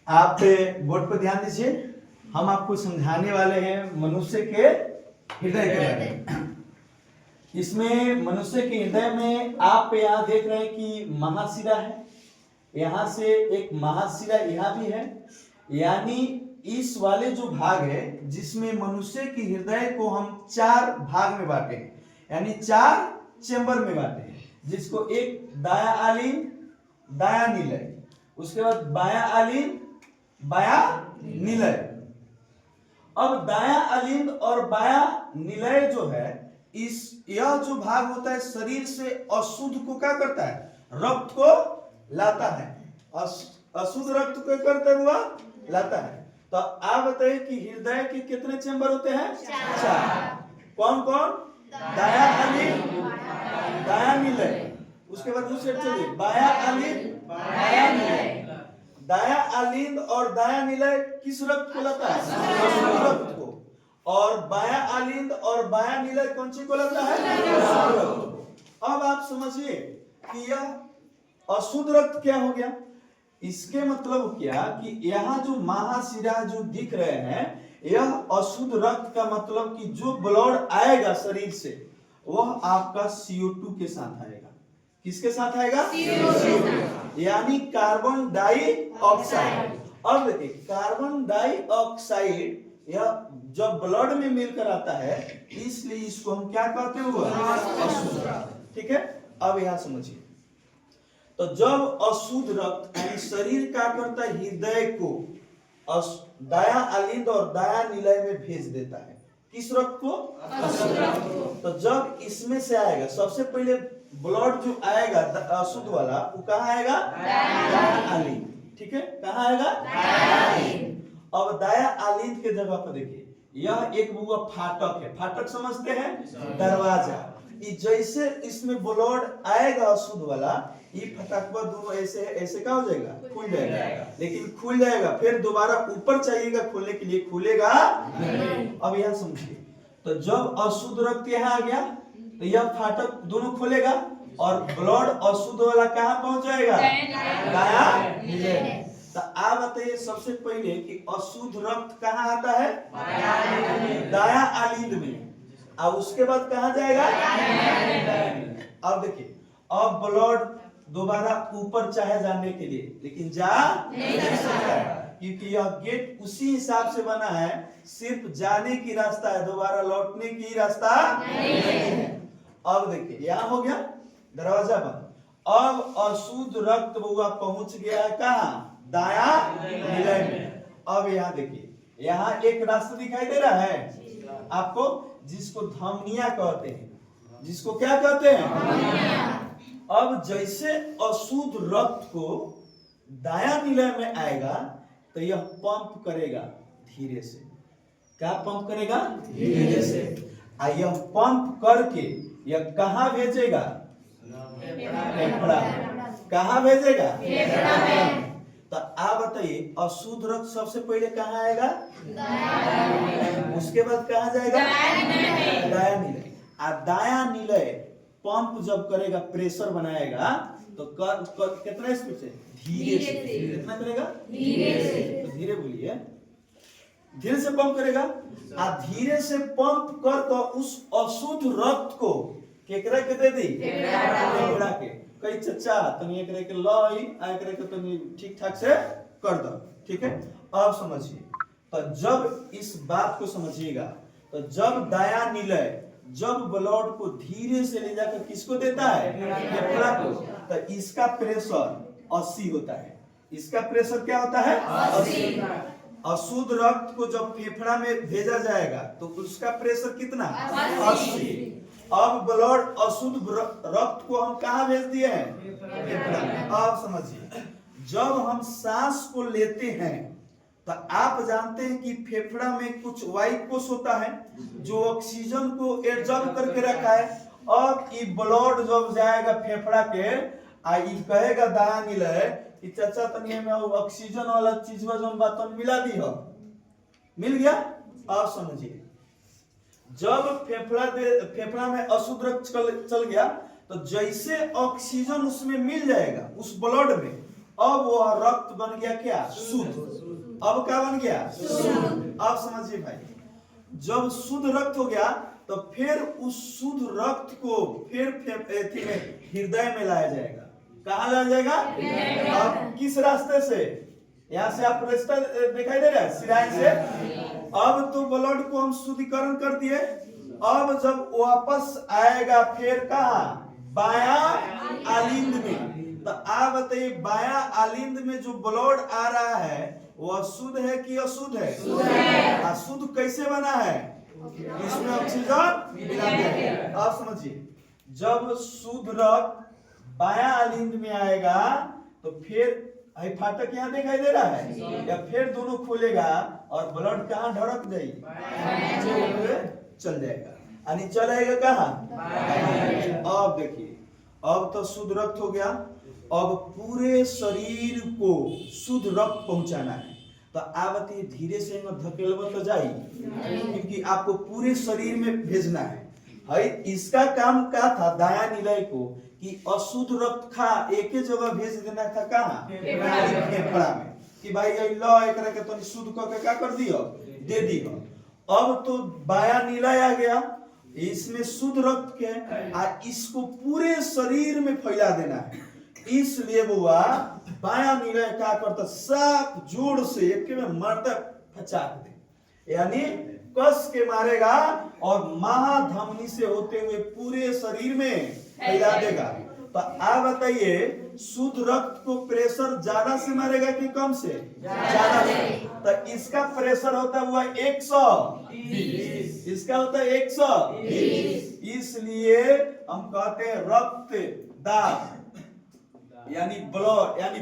आप बोर्ड पर ध्यान दीजिए। हम आपको समझाने वाले हैं मनुष्य के हृदय के बारे में। इसमें मनुष्य के हृदय में आप यहाँ देख रहे हैं कि महाशिरा है, यहाँ से एक महाशिरा यहाँ भी है, यानी इस वाले जो भाग है जिसमें मनुष्य के हृदय को हम चार भाग में बांटे हैं, यानी चार चेंबर में बांटे हैं, जिसको एक दाया आलिंद, दाया निलय, उसके बाद बाया आलिंद, बाया निलय। अब दाया आलिंद और बाया निलय जो है, यह जो भाग होता है शरीर से अशुद्ध को क्या करता है, रक्त को लाता है, अशुद्ध रक्त को करता हुआ लाता है। तो आप बताइए कि हृदय के कितने चेंबर होते हैं? चार। कौन कौन? दाया आलिंद, दाया निलय, उसके बाद दूसरे चलिए बाया आलिंद, बाया निलय। दाया आलिंद और दाया निलय किस रक्त को लाता है? अशुद्ध रक्त को। और बाया आलिंद और बाया निलय कौन सी को लाता है? अशुद्ध रक्त को। अब आप समझिए कि यह अशुद्ध रक्त क्या हो गया। इसके मतलब क्या कि यहाँ जो महाशिरा जो दिख रहे हैं, यह अशुद्ध रक्त का मतलब कि जो ब्लड आएगा शरीर से वह आपका CO2 के साथ आएगा। किसके साथ आएगा? CO2, यानी कार्बन डाइऑक्साइड। अब देखिए कार्बन डाइऑक्साइड यह जब ब्लड में मिलकर आता है, इसलिए इसको हम क्या कहते हैं? अशुद्ध रक्त। ठीक है, अब यहां समझिए। तो जब अशुद्ध रक्त यानी शरीर क्या करता है, हृदय को दाया आलिंद और दाया निलय में भेज देता है। किस रक्त को? अशुद्ध रक्त को। तो जब इसमें से आएगा, सबसे पहले ब्लड जो आएगा अशुद्ध वाला, वो कहाँ आएगा? दाया आलिंद। ठीक है, कहाँ आएगा? दाया आलिंद। अब दाया आलिंद के जगह पर देखिए, यह एक वो फाटक है। फाटक समझते हैं? दरवाजा। जैसे इसमें ब्लड आएगा अशुद्ध वाला, ये फटकवा दोनों ऐसे ऐसे क्या हो जाएगा? खुल जाएगा। लेकिन खुल जाएगा, फिर दोबारा ऊपर चाहिएगा खोलने के लिए, खुलेगा नहीं। अब यह समझिए, तो जब अशुद्ध रक्त यहाँ आ गया तो यह फाटक दोनों खोलेगा और ब्लड अशुद्ध वाला कहाँ पहुंच जाएगा? दाया निलय। तो आप बताइए सबसे पहले कि अशुद्ध रक्त कहाँ आता है? दाया आलिंद में। और उसके बाद कहाँ जाएगा? अब देखिए, अब ब्लड दोबारा ऊपर चाहे जाने के लिए, लेकिन जा नहीं सकता है, क्योंकि यह गेट उसी हिसाब से बना है, सिर्फ जाने की रास्ता है, दोबारा लौटने की रास्ता नहीं है। अब देखिए यहाँ हो गया दरवाजा बंद। अब अशुद्ध रक्त बुआ पहुंच गया है कहाँ? दाया निलय में। अब यहाँ देखिए, यहाँ एक रास्ता दिखाई दे रहा है आपको, जिसको धमनियां कहते हैं। जिसको क्या कहते हैं? अब जैसे अशुद्ध रक्त को दाया निलय में आएगा तो यह पंप करेगा धीरे से। क्या पंप करेगा? धीरे से। यह पंप करके यह कहाँ भेजेगा? फेफड़ा। कहाँ भेजेगा? तो आप बताइए, अशुद्ध रक्त सबसे पहले कहाँ आएगा? उसके बाद कहाँ जाएगा? दाया निलय। दाया निलय पंप जब करेगा, प्रेशर बनाएगा, तो कितना स्पीड से? धीरे से। कितना करेगा? धीरे से। तो धीरे बोलिए, धीरे से पंप करेगा। धीरे से पंप कर उस अशुद्ध रक्त को केकरा के दे दी? फेफड़ा के। कई चचा तनी एकरे के लई एकरे के तनी ठीक ठाक से कर दो। ठीक है, अब समझिए। तो जब इस बात को समझिएगा, तो जब दाया निलय जब ब्लड को धीरे से ले जाकर किसको देता है? फेफड़ा को। तो इसका प्रेशर 80 होता है। इसका प्रेशर क्या होता है? 80। अशुद्ध रक्त को जब फेफड़ा में भेजा जाएगा तो उसका प्रेशर कितना? 80। अब ब्लड अशुद्ध रक्त को हम कहाँ भेज दिए हैं? फेफड़ा। अब समझिए, जब हम सांस को लेते हैं तो आप जानते हैं कि फेफड़ा में कुछ वायु कोश होता है जो ऑक्सीजन को एब्जॉर्ब करके रखा है। अब ये ब्लड जब जाएगा फेफड़ा के, ये कहेगा दाया निलय कि चाचा तनिए में ऑक्सीजन वाला चीज जो बात मिला दी हो, मिल गया। अब समझिए, जब फेफड़ा में अशुद्ध रक्त चल गया, तो जैसे ऑक्सीजन उसमें मिल जाएगा उस ब्लड में, अब वह रक्त बन गया क्या? शुद्ध। अब क्या बन गया? शुद्ध। अब समझिए भाई, जब शुद्ध रक्त हो गया तो फिर उस शुद्ध रक्त को फिर हृदय में लाया जाएगा। कहाँ लाया जाएगा? अब किस रास्ते से? यहाँ से आप रास्ता दिखाई दे रहा है, सिराइन से। अब तो ब्लड को हम शुद्धिकरण कर दिए। अब जब वापस आएगा फिर कहाँ? बाया आलिंद में। तो आप बताइए, बाया आलिंद में जो ब्लड आ रहा है वह शुद्ध है कि अशुद्ध है? अशुद्ध कैसे बना है? इसमें ऑक्सीजन मिला है। आप समझिए, जब शुद्ध रक्त बाया आलिंद में आएगा तो फिर फाटक यहाँ दिखाई दे रहा है, या फिर दोनों खोलेगा और ब्लड कहाँ ढड़क जाएगी? चल जाएगा, यानी चल आएगा कहाँ? अब देखिए, अब तो शुद्ध रक्त हो गया। अब पूरे शरीर को शुद्ध रक्त पहुंचाना है। तो आप धीरे से धकेलवा तो जाए, क्योंकि आपको पूरे शरीर में भेजना है। इसका काम क्या था दाया निलय को, कि अशुद्ध रक्त खा एक ही जगह भेज देना था। कहाँ? फेफड़ा में, कि भाई लो एक के तो शुद्ध करके क्या कर दियो? दे दियो। अब तो बाया निलय आ गया, इसमें शुद्ध रक्त के इसको पूरे शरीर में फैला देना है। इसलिए बुआ बाया निलय क्या करता? सब जोर से एक में मारता, फचाक दे, यानी कस के मारेगा और महाधमनी से होते हुए पूरे शरीर में फैला देगा। तो आप बताइए, शुद्ध रक्त को प्रेशर ज्यादा से मारेगा कि कम से? ज्यादा से। तो इसका प्रेशर होता हुआ 120, इसका होता है 120। इसलिए हम कहते हैं रक्त दाब, यानी ब्लड, यानी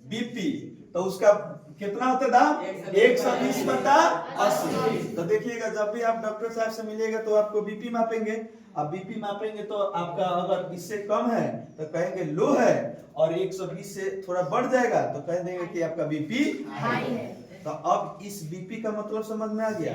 बीपी। तो उसका कितना होता है दाब? 120/80। तो देखिएगा, जब भी आप डॉक्टर साहब से मिलिएगा तो आपको बीपी मापेंगे। अब बीपी मापेंगे तो आपका अगर इससे कम है तो कहेंगे लो है, और 120 से थोड़ा बढ़ जाएगा तो कह देंगे कि आपका बीपी हाई है। तो अब इस बीपी का मतलब समझ में आ गया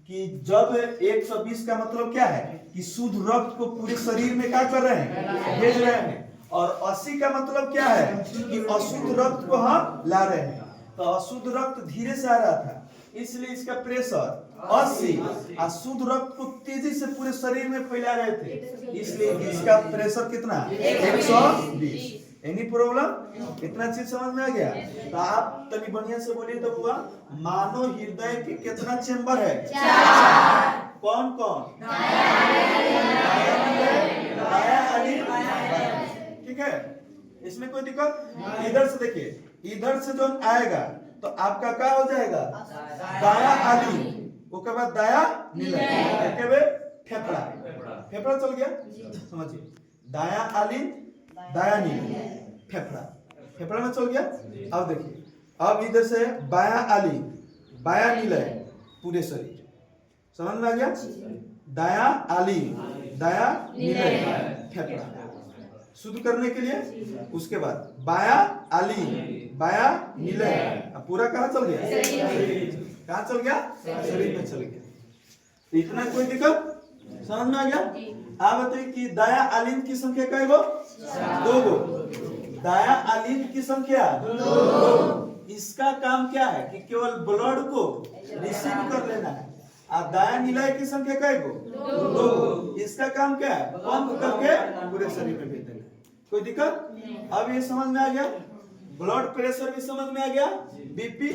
कि जब 120 का मतलब क्या है? कि शुद्ध रक्त को पूरे शरीर में क्या कर रहे हैं? भेज रहे हैं। और 80 का मतलब क्या है? कि अशुद्ध रक्त को हम ला रहे हैं। तो अशुद्ध रक्त धीरे से आ रहा था, इसलिए इसका प्रेशर 80, और शुद्ध रक्त को तेजी से पूरे शरीर में फैला रहे थे, इसलिए इसका प्रेशर कितना? 120। Any problem? कितना चीज समझ में आ गया? तो आप तनी बढ़िया से बोलिए तो हुआ, मानव हृदय के कितना चेंबर है? 4। कौन कौन? दाया आलिंद, ठीक है, इसमें कोई दिक्कत? इधर से देखिए, इधर से जो आएगा तो आपका क्या हो जाएगा? दाया आलिंद, उसके बाद दाया निलय, फेफड़ा। फेफड़ा चल गया, समझिए, दाया आलिंद, दाया निलय, फेफड़ा में चल गया। अब देखिए, अब इधर से बाया आलिंद, बाया निलय, पूरे शरीर, समझ में आ गया? दाया आलिंद, दाया निलय, फेफड़ा शुद्ध करने के लिए। उसके बाद बाया आलिंद, बाया निलय, पूरा कहाँ चल गया? कहाँ चल गया? शरीर में चल गया। इतना कोई दिक्कत समझ में आ गया? आप बताइए कि दाया आलिंद की संख्या क्या है? 2 दाया आलिंद की संख्या 2। इसका काम क्या है? कि केवल ब्लड को रिसीव कर लेना है। और दाया निलय की संख्या क्या है? 2। इसका काम क्या है? पंप करके पूरे शरीर में भेज देना। कोई दिक्कत? अब ये समझ में आ गया? ब्लड प्रेशर भी समझ में आ गया, बीपी।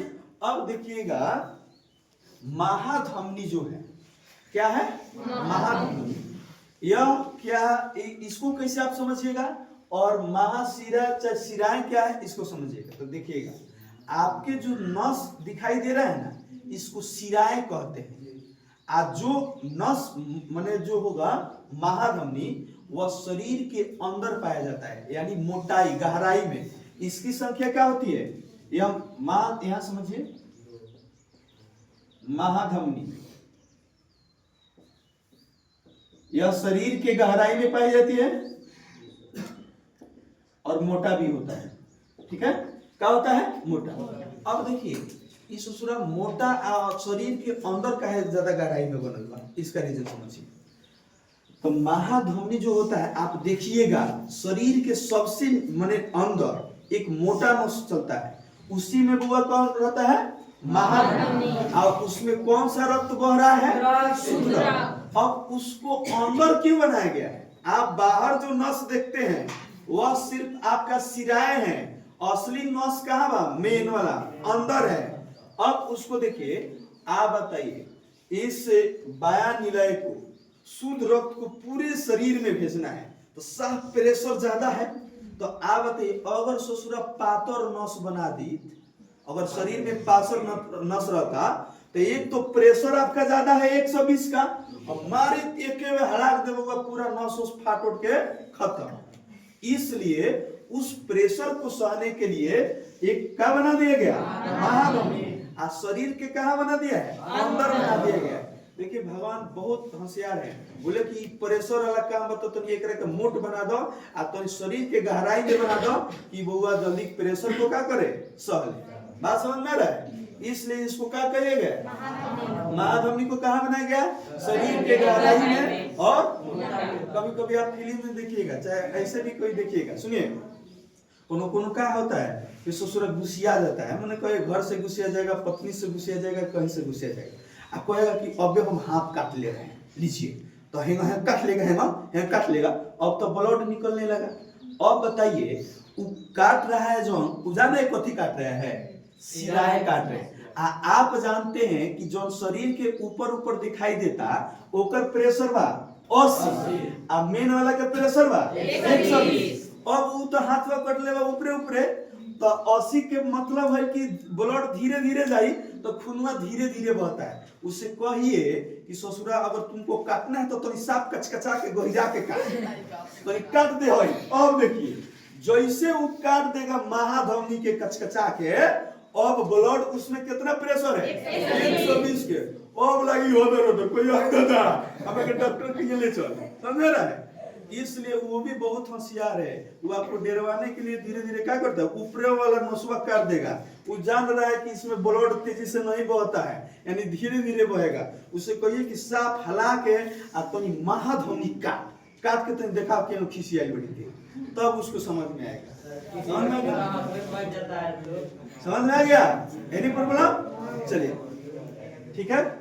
अब देखिएगा, महाधमनी जो है, क्या है? महाधमनी। यह क्या, इसको कैसे आप समझिएगा? और महाशिरा शिराएं क्या है, इसको समझिएगा। तो देखिएगा, आपके जो नस दिखाई दे रहा है ना, इसको शिराएं कहते हैं। आज जो नस माने जो होगा महाधमनी, वह शरीर के अंदर पाया जाता है, यानी मोटाई गहराई में। इसकी संख्या क्या होती है? यहाँ समझिए, महाधमनी यह शरीर के गहराई में पाई जाती है और मोटा भी होता है। ठीक है, क्या होता है? मोटा। अब देखिए, इस मोटा शरीर के अंदर का है ज्यादा गहराई में बनल बा, इसका रीजन समझिए। तो महाधमनी जो होता है, आप देखिएगा शरीर के सबसे माने अंदर एक मोटा नस चलता है, उसी में बुआ कौन रहता है? महाधमनी। और उसमें कौन सा रक्त बह रहा है? शुद्ध रक्त। अब उसको अंदर क्यों बनाया गया है? आप बाहर जो नस देखते हैं वह सिर्फ आपका सिराए है, असली नस कहाँ बा? मेन वाला अंदर है। अब उसको देखिए, आप बताइए, इस वाया निलय को, शुद्ध रक्त को पूरे शरीर में भेजना है तो साफ प्रेशर ज्यादा है। तो आप बताइए, अगर ससुरा पातर नस बना दी, अगर शरीर में पातर नस रहता तो एक तो प्रेशर आपका ज्यादा है 120 का, हमारे एक हड़ाक देगा पूरा नस उस फाट उठ के खत्म। इसलिए उस प्रेशर को सहने के लिए एक क्या बना दिया गया? महाधमनी। आज शरीर के कहा बना दिया है? अंदर बना दिया गया है। देखिए भगवान बहुत होशियार है, बोले कि प्रेशर वाला काम बताओ तो एक रहे मोट बना दो, तो शरीर के गहराई में बना दो कि बउआ जल्दी प्रेशर को क्या करे? सह ले। बात समझ में आ रहा है? इसलिए इसको क्या करिएगा? महाधमनी को कहाँ बनाया गया? शरीर के गहराई में। और कभी कभी आप फिल्म में देखिएगा, चाहे ऐसे भी कोई देखिएगा, सुनिए, कोनो क्या होता है कि ससुर गुस्सिया जाता है, मैंने कहे घर से गुस्सिया जाएगा, पत्नी से गुस्सिया जाएगा, कहीं से गुस्सिया जाएगा, आप कहेगा कि अब हम हाथ काट ले रहे हैं, लीजिए, तो हेंगा काट लेगा, हेंगा काट लेगा, अब तो ब्लड निकलने लगा। अब बताइए, वो काट रहा है जो जाना है कथी काट रहा है? सिराए काट रहे हैं। आप जानते हैं कि जो शरीर के ऊपर ऊपर दिखाई देता ओकर प्रेशर बा 80, अब मेन वाला का प्रेशर बा 120। अब वो तो हाथ में कट लेगा ऊपरे ऊपरे, तो 80 के मतलब है कि ब्लड धीरे धीरे जाई तो खूनवा धीरे धीरे बहता है। उससे कहिए कि ससुरा अगर तुमको काटना है तो तुम साफ कचकचा के गोहिजा के काट, तो काट दे होई। अब देखिए जैसे वो काट देगा महाधमनी के कचकचा के, अब ब्लड उसमें कितना प्रेशर है? 120 के। अब लगी हो कोई आता अब डॉक्टर के ले चल, समझ रहा है? इसलिए वो भी बहुत होशियार है, वो आपको डरवाने के लिए धीरे धीरे क्या करता है? ऊपरे वाला नसवा काट देगा। वो जान रहा है कि इसमें ब्लड तेजी से नहीं बहता है, यानी धीरे धीरे बहेगा। उसे कहिए कि साफ हला के अपनी महाधमनी काट के तुम देखा कि खिसियाई बड़ी थी, तब उसको समझ में आएगा। समझ में आ गया? Any problem? चलिए ठीक है।